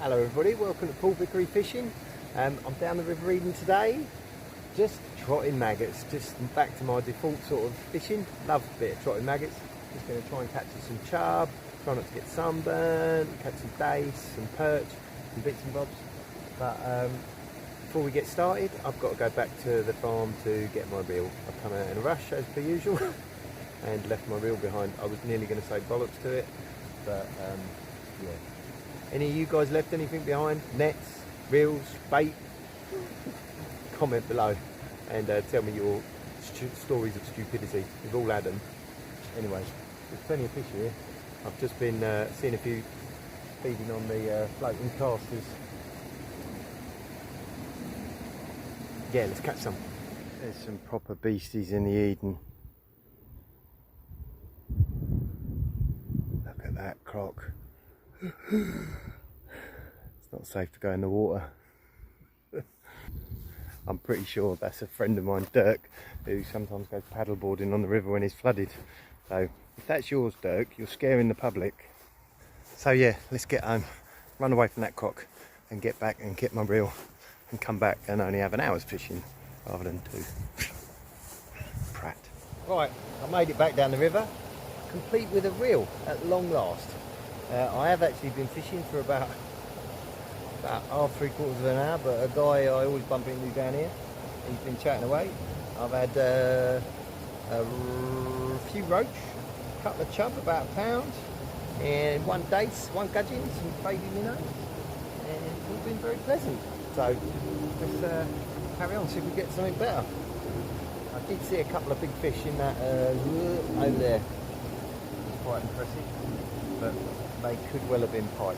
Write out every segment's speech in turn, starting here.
Hello everybody, welcome to Paul Vickery Fishing. I'm down the River Eden today, just trotting maggots, just back to my default sort of fishing. Love a bit of trotting maggots. Just going to try and catch some chub, try not to get sunburned, catch some dace, some perch, some bits and bobs. But before we get started, I've got to go back to the farm to get my reel. I've come out in a rush as per usual and left my reel behind. I was nearly going to say bollocks to it, but yeah. Any of you guys left anything behind? Nets, reels, bait? Comment below and tell me your stories of stupidity. We've all had them. Anyway, there's plenty of fish here. I've just been seeing a few feeding on the floating casters. Yeah, let's catch some. There's some proper beasties in the Eden. Look at that croc. It's not safe to go in the water. I'm pretty sure that's a friend of mine, Dirk, who sometimes goes paddleboarding on the river when it's flooded. So if that's yours, Dirk, you're scaring the public. So yeah, let's get home, run away from that croc and get back and get my reel and come back and only have an hour's fishing rather than 2. Prat. Right, I made it back down the river, complete with a reel at long last. I have actually been fishing for about half, 3/4 of an hour, but a guy I always bump into down here, he's been chatting away. I've had a few roach, a couple of chub, about a pound, and 1 dace, 1 gudgeon, some baby minnows, and it's all been very pleasant. So let's carry on, see if we get something better. I did see a couple of big fish in that over there. It's quite impressive, but they could well have been pike.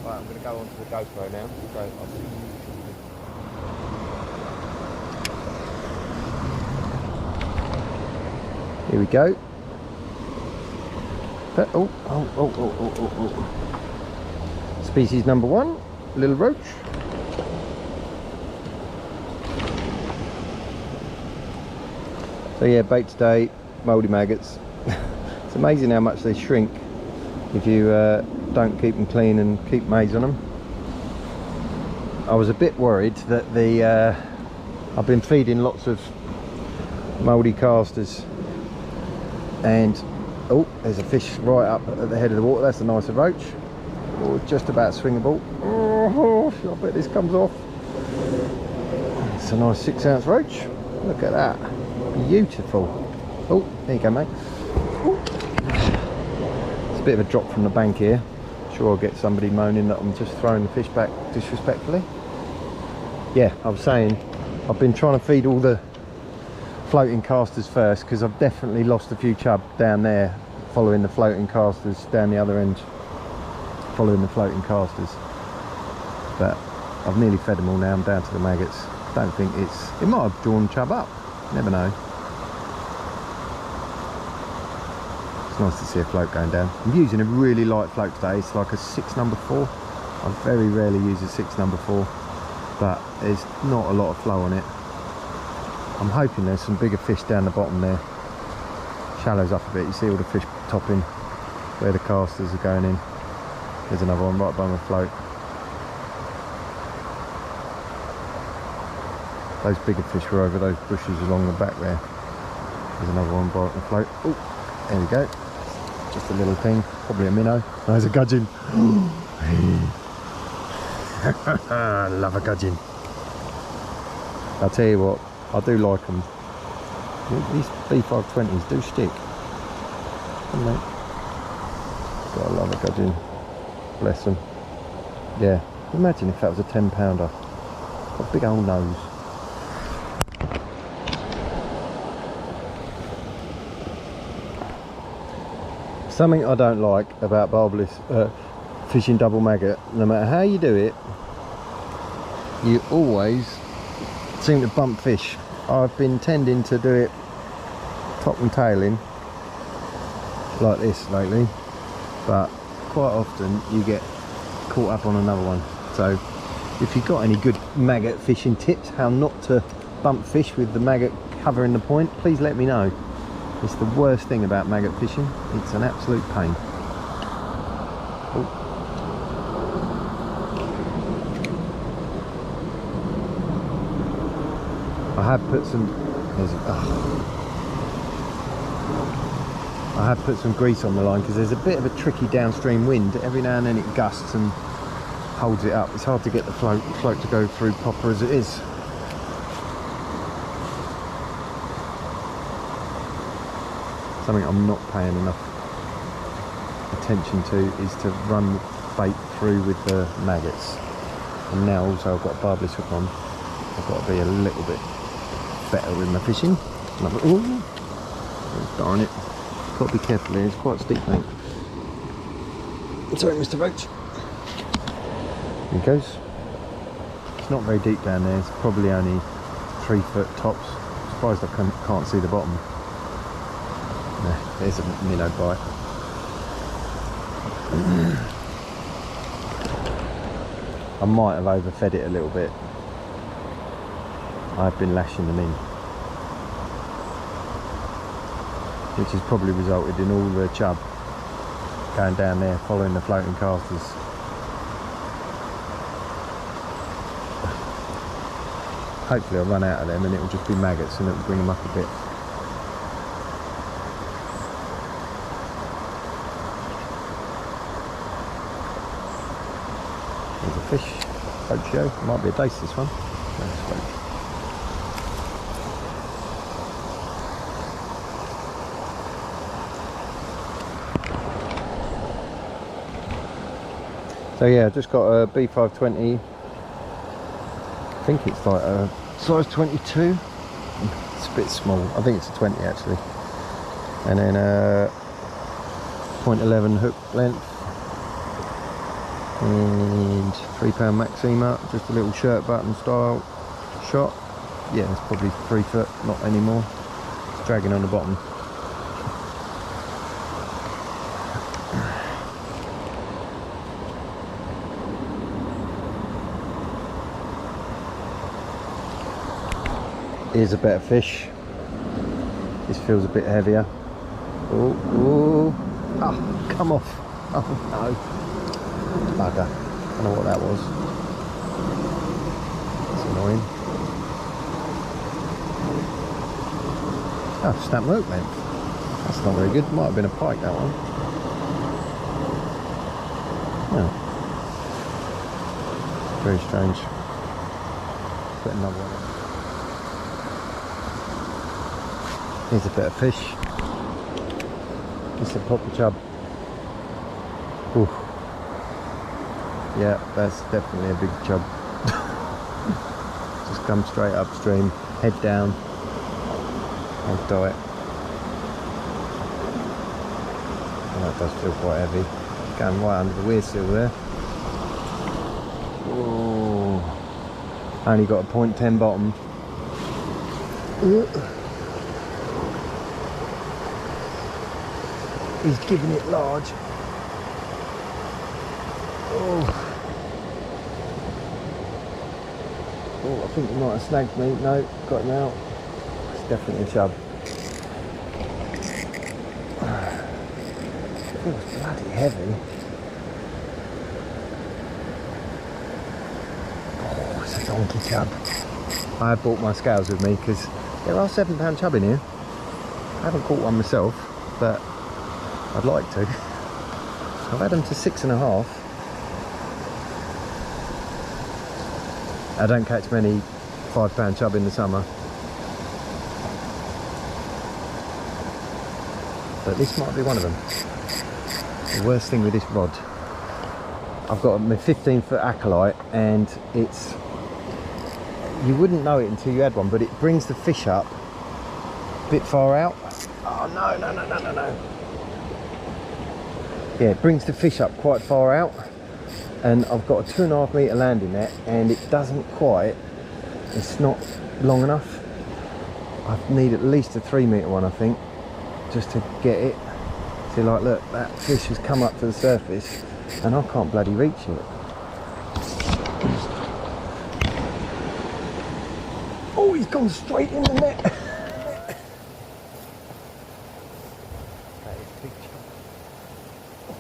Right, I'm going to go onto the GoPro now, so I'll see you shortly. Here we go. Oh. Species number 1, little roach. So yeah, bait today, mouldy maggots. It's amazing how much they shrink if you don't keep them clean and keep maize on them. I was a bit worried that I've been feeding lots of mouldy casters, and oh, there's a fish right up at the head of the water. That's a nicer roach. Oh, just about swingable. Oh, I bet this comes off. It's a nice 6-ounce roach. Look at that, beautiful. Oh, there you go, mate. Ooh. Bit of a drop from the bank here. Sure, I'll get somebody moaning that I'm just throwing the fish back disrespectfully. Yeah, I was saying I've been trying to feed all the floating casters first, because I've definitely lost a few chub down there following the floating casters down the other end, following the floating casters. But I've nearly fed them all now. I'm down to the maggots. Don't think it might have drawn chub up, never know. It's nice to see a float going down. I'm using a really light float today. It's like a 6 number 4. I very rarely use a 6 number 4, but there's not a lot of flow on it. I'm hoping there's some bigger fish down the bottom there. Shallows up a bit. You see all the fish topping where the casters are going in. There's another one right by my float. Those bigger fish were over those bushes along the back there. There's another one right on the float. Oh, there we go. Just a little thing, probably a minnow. No, there's a gudgeon. I love a gudgeon. I'll tell you what, I do like them. These B520s do stick. Don't they? God, I love a gudgeon. Bless them. Yeah, imagine if that was a 10-pounder. Got a big old nose. Something I don't like about barbless fishing double maggot, no matter how you do it, you always seem to bump fish. I've been tending to do it top and tailing like this lately, but quite often you get caught up on another one. So if you've got any good maggot fishing tips, how not to bump fish with the maggot covering the point, please let me know. It's the worst thing about maggot fishing. It's an absolute pain. Oh. I have put some. I have put some grease on the line because there's a bit of a tricky downstream wind. Every now and then it gusts and holds it up. It's hard to get the float to go through proper as it is. Something I'm not paying enough attention to is to run bait through with the maggots. And now also I've got a barbless hook on. I've got to be a little bit better with my fishing. Oh, darn it. Got to be careful here, it's quite steep, mate. Sorry, Mr. Roach. Here he goes. It's not very deep down there, it's probably only 3 foot tops. I'm surprised I can't see the bottom. Nah, there's a minnow bite. I might have overfed it a little bit. I've been lashing them in, which has probably resulted in all the chub going down there following the floating casters. Hopefully I'll run out of them and it'll just be maggots and it'll bring them up a bit. There's a fish, Roach. Might be a dace this one. So yeah, I just got a B520. I think it's like a size 22. It's a bit small. I think it's a 20 actually. And then a 0.11 hook length and £3 Maxima, just a little shirt button style shot. Yeah, it's probably 3 foot, not anymore. It's dragging on the bottom. Here's a better fish. This feels a bit heavier. Oh, oh, oh, come off. Oh no. Bugger. I don't know what that was. That's annoying. Oh, snap hook length. That's not very good. Might have been a pike, that one. Oh. Very strange. Put another one in. Here's a bit of fish. It's a proper chub. Ooh. Yeah, that's definitely a big chub. Just come straight upstream, head down, and diet. And that does feel quite heavy. Going right under the weir seal there. Ooh. Only got a 0.10 bottom. He's giving it large. Oh, I think he might have snagged me. No, got him out. It's definitely a chub. It feels bloody heavy. Oh, it's a donkey chub. I have brought my scales with me because there are £7 chub in here. I haven't caught one myself, but I'd like to. I've had them to 6.5. I don't catch many £5 chub in the summer, but this might be one of them. The worst thing with this rod, I've got my 15-foot acolyte, and it's, you wouldn't know it until you had one, but it brings the fish up a bit far out. Oh no, no, no, no, no, no. Yeah, it brings the fish up quite far out, and I've got a 2.5 metre landing net, and it doesn't quite, it's not long enough. I need at least a 3 metre one, I think, just to get it. See, like, look, that fish has come up to the surface and I can't bloody reach it. Oh, he's gone straight in the net. That is a big chub. Oh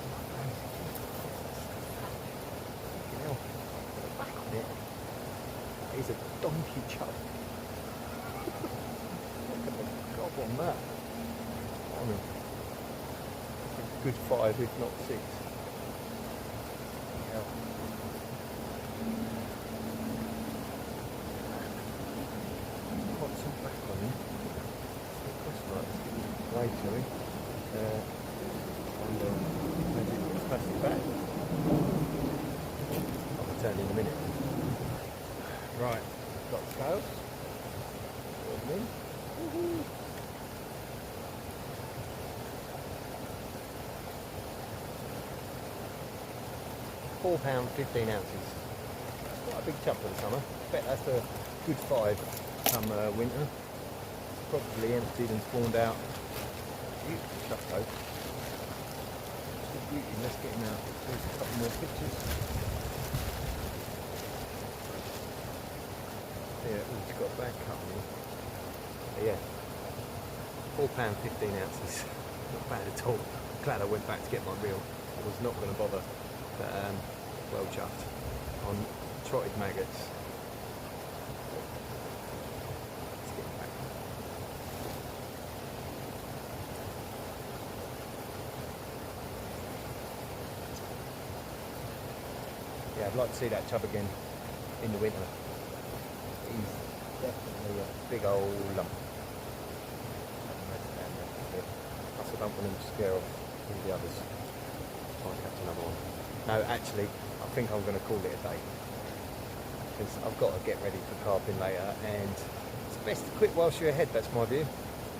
my God. Back on it. That is a donkey chub. on that. I mean, a good 5, if not 6. Yeah. Put some back on him. Way to him. And maybe smash it back. I'll return in a minute. Right, got scales. £4, 15 ounces. Quite a big chub for the summer. I bet that's a good 5 come winter. Probably emptied and spawned out. Beautiful chub though. Beauty. Let's get him out. There's a couple more pictures. Yeah, he's got a bad cut on him. Yeah, £4, 15 ounces. Not bad at all. Glad I went back to get my reel. I was not going to bother. But well chuffed on trotted maggots. Let's get him back. Yeah, I'd like to see that chub again in the winter. He's definitely a big old lump. Plus I don't want him to scare off all the others. Try and catch another one. No, actually, I think I'm going to call it a day. Because I've got to get ready for carping later, and it's best to quit whilst you're ahead, that's my view.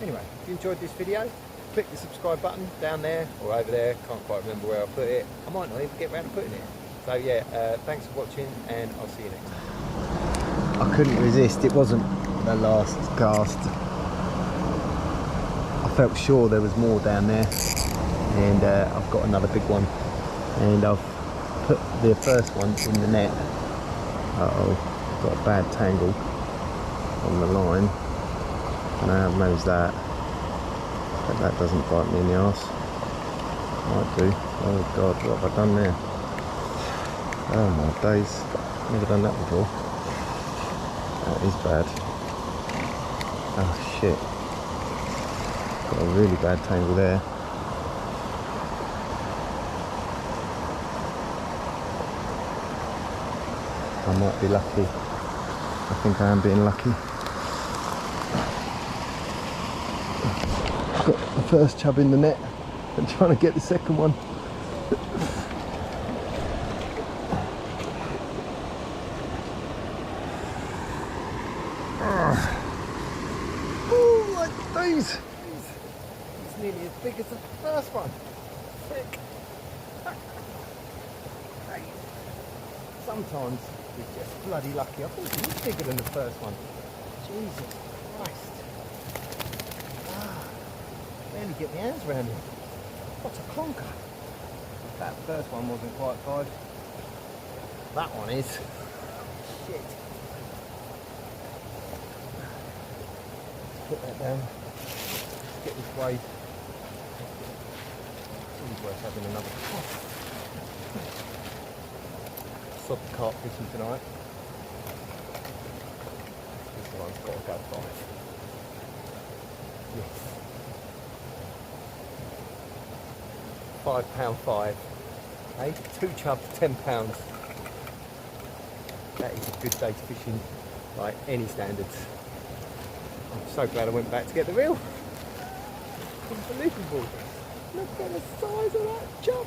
Anyway, if you enjoyed this video, click the subscribe button down there or over there, can't quite remember where I put it. I might not even get around to putting it. So yeah, thanks for watching, and I'll see you next time. I couldn't resist, it wasn't the last cast. I felt sure there was more down there, and I've got another big one, and I've put the first one in the net. Uh-oh, got a bad tangle on the line, and I haven't managed that. But that doesn't bite me in the arse. Might do. Oh god, what have I done there? Oh my days, never done that before. That is bad. Oh shit. Got a really bad tangle there. I might be lucky. I think I am being lucky. Got the first chub in the net and trying to get the second one. Oh, like these. It's nearly as big as the first one. Sick. Hey. Sometimes you're just bloody lucky. I think it was bigger than the first one. Jesus Christ. Barely get my hands around it. What a clonker. That first one wasn't quite 5. That one is. Shit. Let's put that down. Let's get this wave. It's always worth having another. Sod the carp fishing tonight. This one's got to go 5. Yes. £5.5. Hey, 2 chubs, £10. That is a good day's fishing by any standards. I'm so glad I went back to get the reel. Unbelievable. Look at the size of that chub.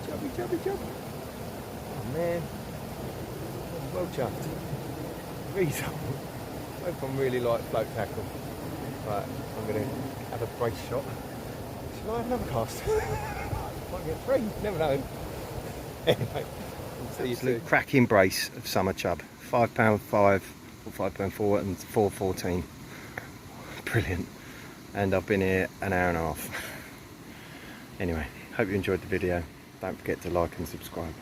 Chubby, chubby, chub. Oh man. Well chuffed. These both on really light float tackle. But I'm going to have a brace shot. Shall I have another cast? Might get 3, never know. Anyway, we'll see you soon. Cracking brace of summer chub. £5.5 or £5.4 and 4.14. Brilliant. And I've been here an hour and a half. Anyway, hope you enjoyed the video. Don't forget to like and subscribe.